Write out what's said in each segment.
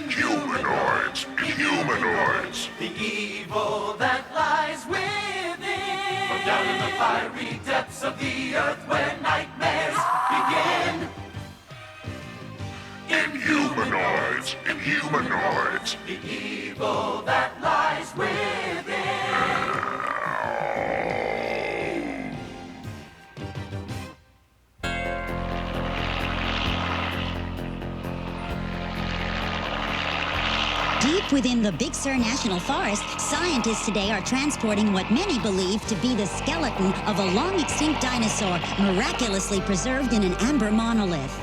Inhumanoids! Inhumanoids! The evil that lies within. From down in the fiery depths of the earth where nightmares begin. Inhumanoids! Inhumanoids! The evil that lies within. Deep within the Big Sur National Forest, scientists today are transporting what many believe to be the skeleton of a long-extinct dinosaur miraculously preserved in an amber monolith.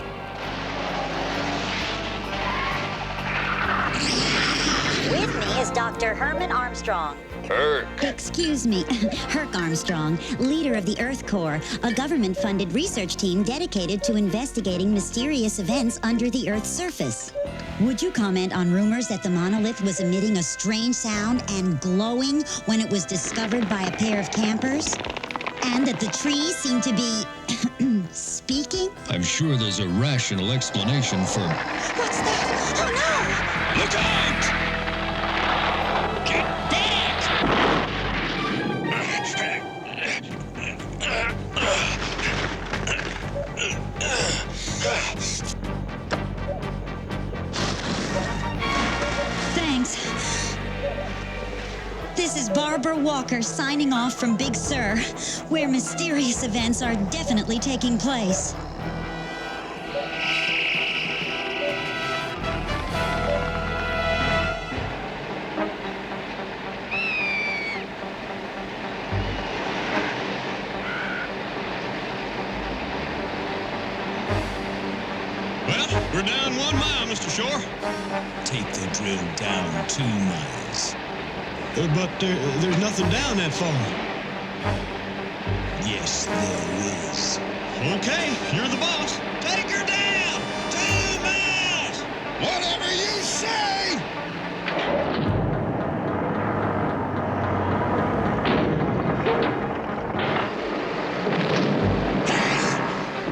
With me is Dr. Herman Armstrong. Excuse me, Herc Armstrong, leader of the Earth Corps, a government-funded research team dedicated to investigating mysterious events under the Earth's surface. Would you comment on rumors that the monolith was emitting a strange sound and glowing when it was discovered by a pair of campers? And that the trees seem to be speaking? I'm sure there's a rational explanation for... What's that? Oh no! Look out! Get back! Thanks. This is Barbara Walker signing off from Big Sur, where mysterious events are definitely taking place. Well, we're down 1 mile, Mr. Shore. Take the drill down 2 miles. But there's nothing down that far. Yes, there is. Okay, you're the boss. Take her down! 2 miles! Whatever you say!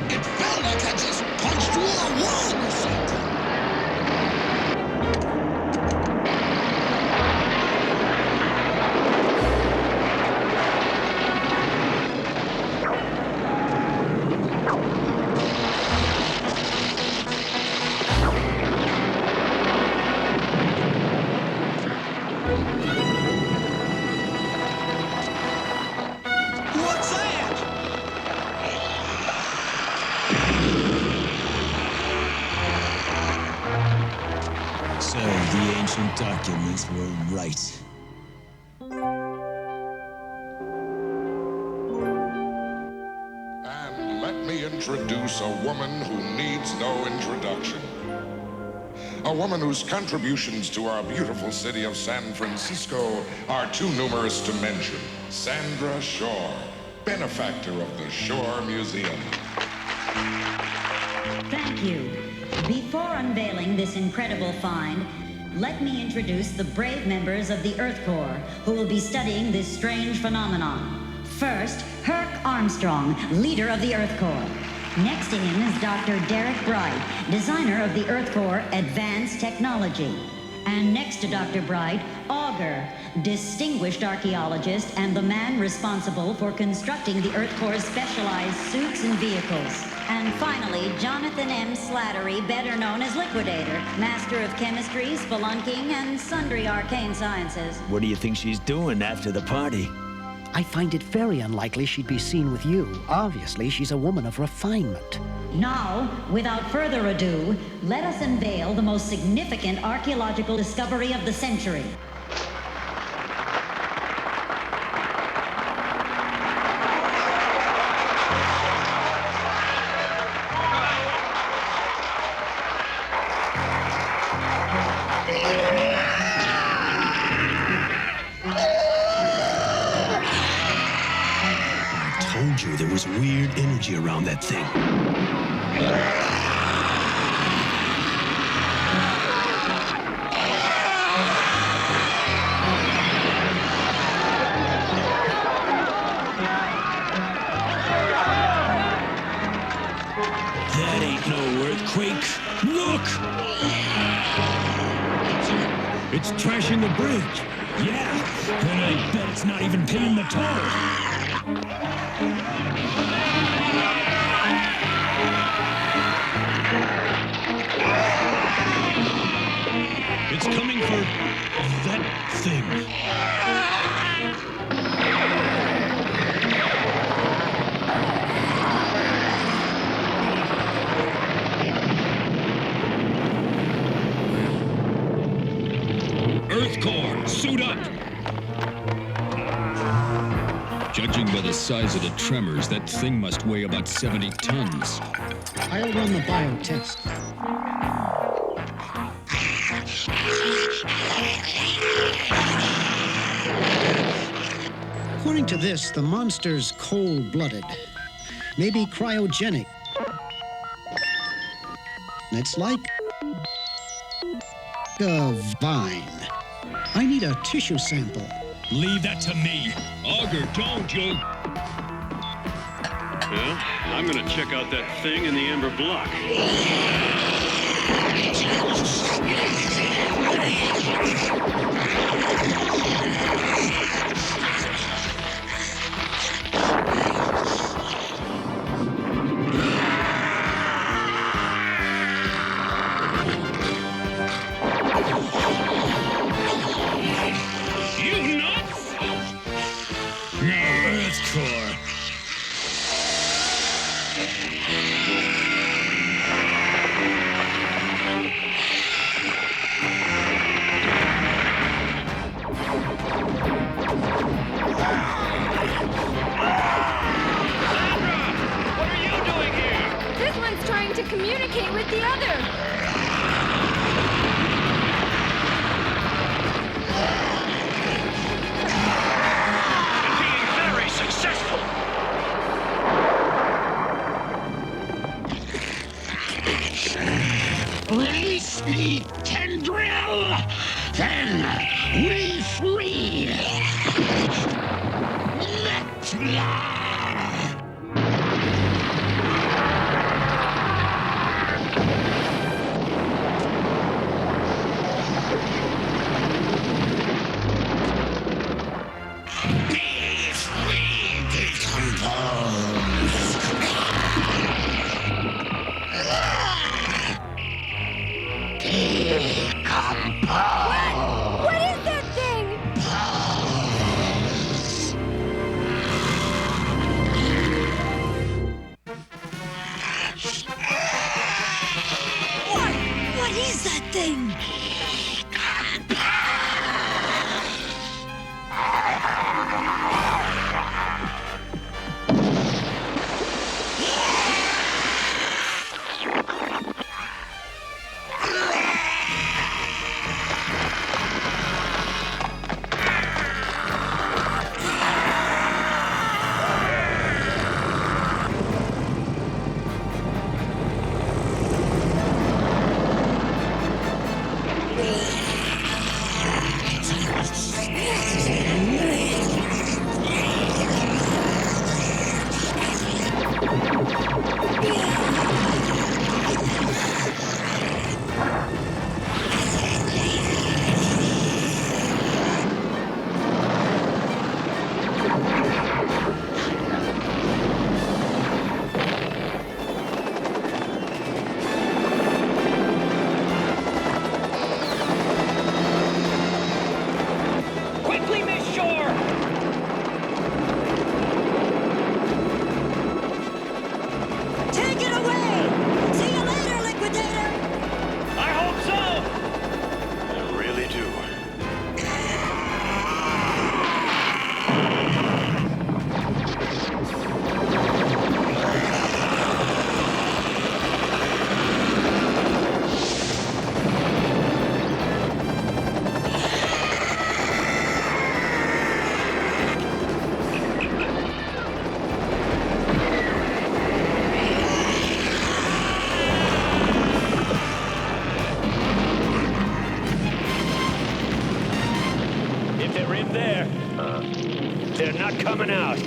It felt like I just punched through a wall or something. What's that? So the ancient documents were right. And let me introduce a woman who needs no introduction. A woman whose contributions to our beautiful city of San Francisco are too numerous to mention. Sandra Shore, benefactor of the Shore Museum. Thank you. Before unveiling this incredible find, let me introduce the brave members of the Earth Corps who will be studying this strange phenomenon. First, Herc Armstrong, leader of the Earth Corps. Next to him is Dr. Derek Bright, designer of the Earth Corps Advanced Technology. And next to Dr. Bright, Auger, distinguished archaeologist and the man responsible for constructing the Earth Corps' specialized suits and vehicles. And finally, Jonathan M. Slattery, better known as Liquidator, master of chemistry, spelunking, and sundry arcane sciences. What do you think she's doing after the party? I find it very unlikely she'd be seen with you. Obviously, she's a woman of refinement. Now, without further ado, let us unveil the most significant archaeological discovery of the century. I told you there was weird energy around that thing. That ain't no earthquake. Look! It's trashing the bridge. Yeah, and I bet it's not even paying the toll. It's coming for that thing. Earth Core, suit up! Judging by the size of the tremors, that thing must weigh about 70 tons. I'll run the biotest. According to this, the monster's cold-blooded. Maybe cryogenic. It's like a vine. I need a tissue sample. Leave that to me. Auger, don't you? Well, I'm gonna check out that thing in the amber block. You nuts? No, Earth Core. This one's trying to communicate with the other. Being very successful. Release me, Tendril! Then we free! Let's What is that thing? What is that thing? Quickly, Miss Shore! Take it away! See you later, Liquidator! I hope so! I really do. If they're in there, they're not coming out.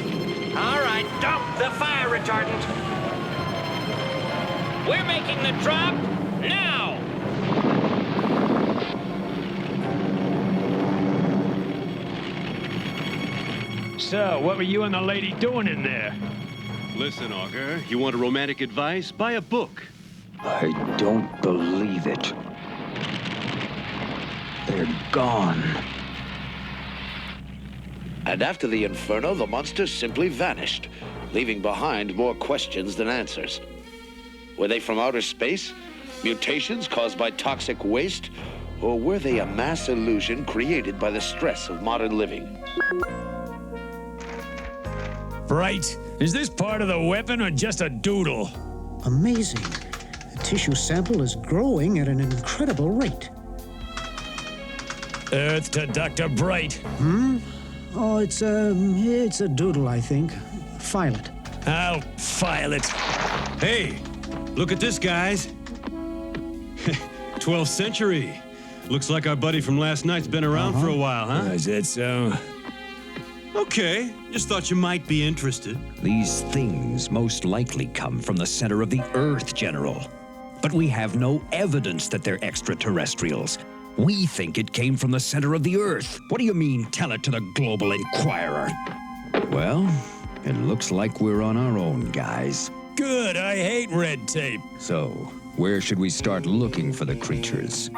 All right, dump the fire retardant. We're making the drop now. So, what were you and the lady doing in there? Listen, Augur, you want a romantic advice? Buy a book. I don't believe it. They're gone. And after the inferno, the monsters simply vanished, leaving behind more questions than answers. Were they from outer space? Mutations caused by toxic waste? Or were they a mass illusion created by the stress of modern living? Bright, is this part of the weapon or just a doodle? Amazing. The tissue sample is growing at an incredible rate. Earth to Dr. Bright. Oh, it's a doodle, I think. File it. I'll file it. Hey, look at this, guys. 12th century. Looks like our buddy from last night's been around for a while, huh? Is it so? Okay, just thought you might be interested. These things most likely come from the center of the Earth, General. But we have no evidence that they're extraterrestrials. We think it came from the center of the Earth. What do you mean, tell it to the Global Inquirer? Well, it looks like we're on our own, guys. Good, I hate red tape. So, where should we start looking for the creatures?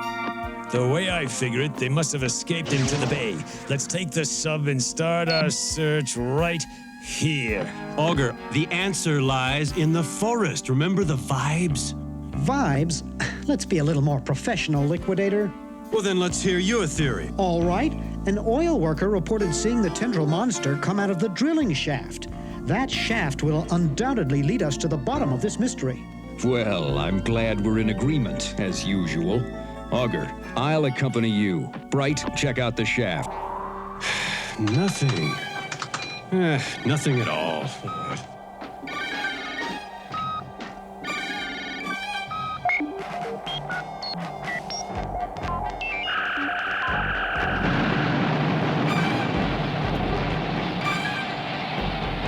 The way I figure it, they must have escaped into the bay. Let's take the sub and start our search right here. Augur, the answer lies in the forest. Remember the vibes? Vibes? Let's be a little more professional, Liquidator. Well, then let's hear your theory. All right. An oil worker reported seeing the Tendril monster come out of the drilling shaft. That shaft will undoubtedly lead us to the bottom of this mystery. Well, I'm glad we're in agreement, as usual. Augur, I'll accompany you. Bright, check out the shaft. Nothing. Nothing at all.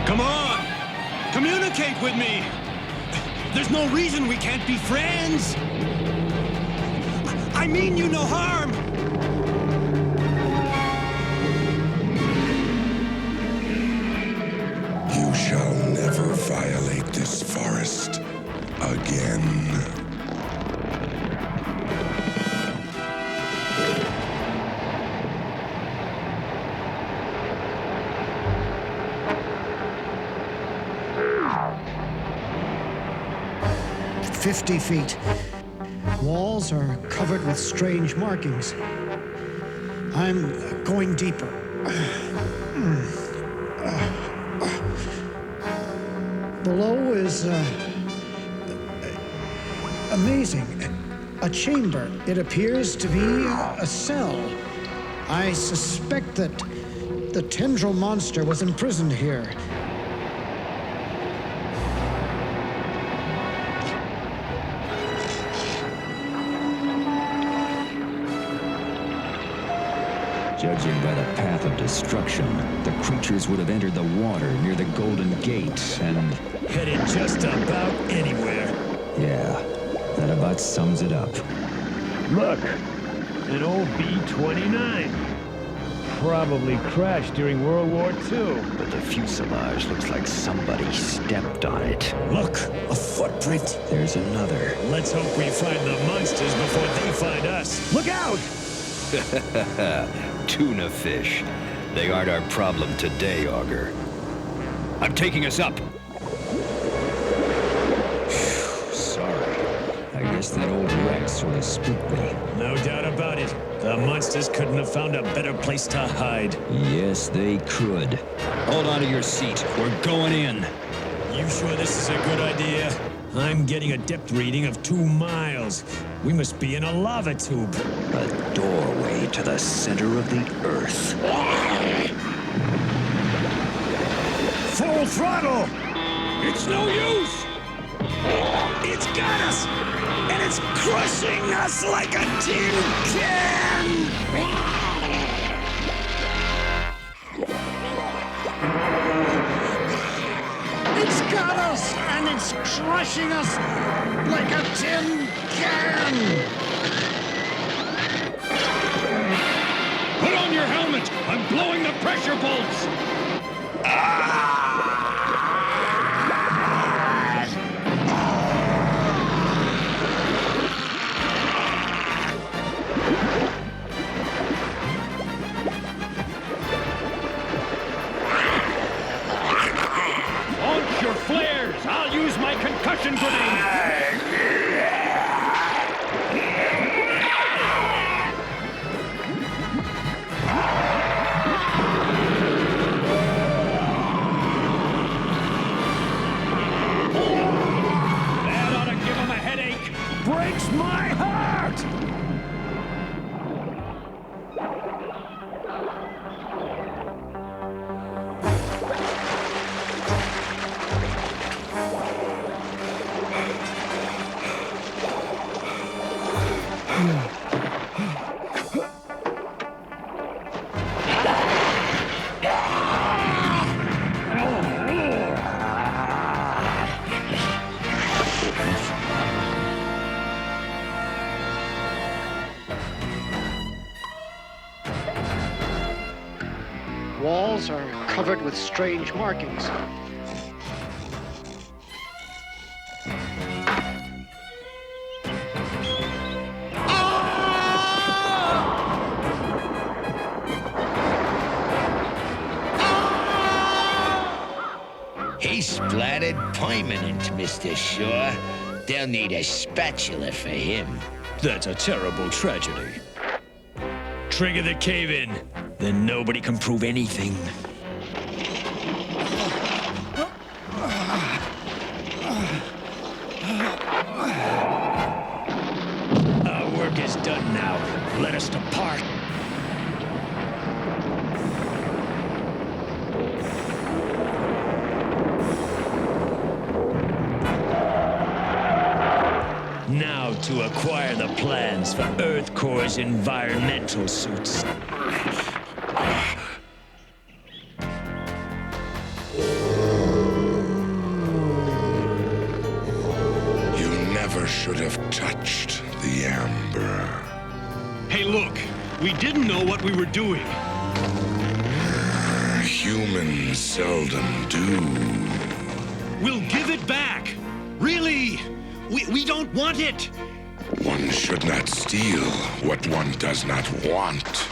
Come on! Communicate with me! There's no reason we can't be friends! I mean you no harm! You shall never violate this forest again. "50 feet. Walls are covered with strange markings. I'm going deeper. Below is amazing. A chamber. It appears to be a cell. I suspect that the Tendril monster was imprisoned here. Judging by the path of destruction, the creatures would have entered the water near the Golden Gate and... headed just about anywhere. Yeah, that about sums it up. Look, an old B-29. Probably crashed during World War II. But the fuselage looks like somebody stepped on it. Look, a footprint. There's another. Let's hope we find the monsters before they find us. Look out! Tuna fish. They aren't our problem today, Augur. I'm taking us up. Sorry. I guess that old wreck sort of spooked me. No doubt about it. The monsters couldn't have found a better place to hide. Yes, they could. Hold on to your seat. We're going in. You sure this is a good idea? I'm getting a depth reading of 2 miles. We must be in a lava tube. A doorway to the center of the Earth. Full throttle! It's no use! It's got us! And it's crushing us like a tin can! It's got us, and it's crushing us like a tin can! Put on your helmet! I'm blowing the pressure bolts! Launch your flares! I'll use my concussion grenade! That ought to give him a headache! Breaks my heart! Walls are covered with strange markings. He splattered permanent, Mr. Shore. They'll need a spatula for him. That's a terrible tragedy. Trigger the cave-in. Then nobody can prove anything. Our work is done now. Let us depart. Now to acquire the plans for Earth Core's environmental suits. You never should have touched the amber. Hey, look! We didn't know what we were doing. Humans seldom do. We'll give it back! Really! We don't want it! One should not steal what one does not want.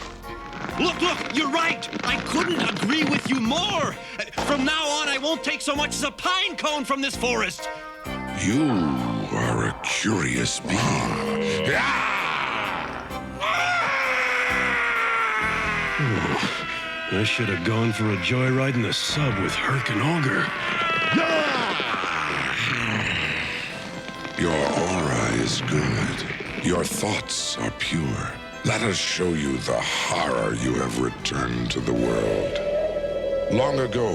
Look! You're right! I couldn't agree with you more! From now on, I won't take so much as a pine cone from this forest! You are a curious being. I should have gone for a joyride in the sub with Herc and Augur. Your aura is good. Your thoughts are pure. Let us show you the horror you have returned to the world. Long ago,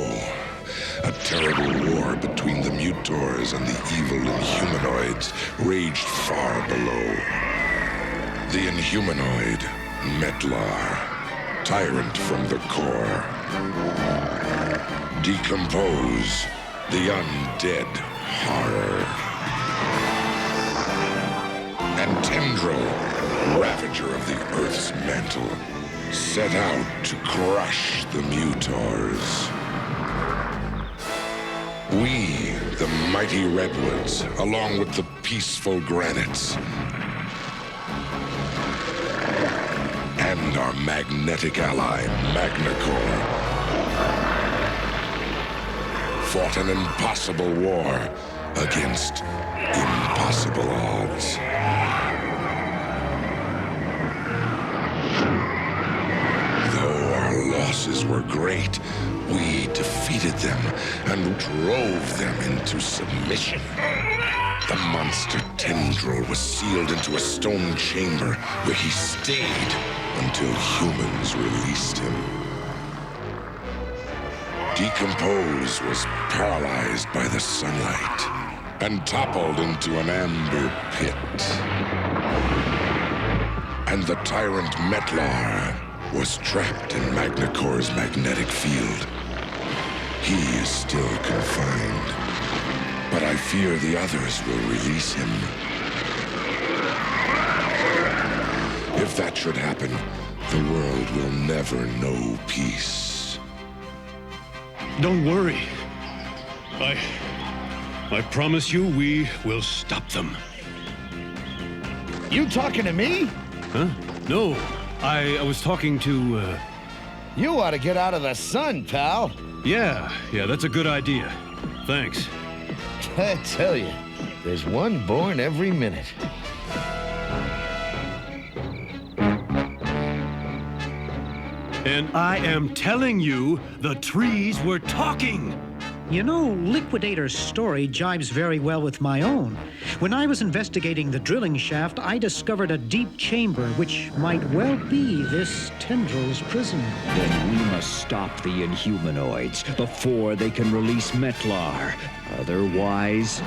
a terrible war between the Mutors and the evil Inhumanoids raged far below. The Inhumanoid, Metlar, tyrant from the core. Decompose, the undead horror. And Tendril, ravager of the Earth's mantle, set out to crush the Mutors. We, the mighty redwoods, along with the peaceful granites, and our magnetic ally, Magnacore, fought an impossible war against impossible odds. Losses were great. We defeated them and drove them into submission. The monster Tendril was sealed into a stone chamber where he stayed until humans released him. Decompose was paralyzed by the sunlight and toppled into an amber pit. And the tyrant Metlar was trapped in Magnacore's magnetic field. He is still confined, but I fear the others will release him. If that should happen, the world will never know peace. Don't worry. I promise you we will stop them. You talking to me? Huh? No, I was talking to, You ought to get out of the sun, pal. Yeah, that's a good idea. Thanks. I tell you, there's one born every minute. And I am telling you, the trees were talking. You know, Liquidator's story jives very well with my own. When I was investigating the drilling shaft, I discovered a deep chamber which might well be this Tendril's prison. Then we must stop the Inhumanoids before they can release Metlar. Otherwise...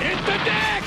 Hit the deck!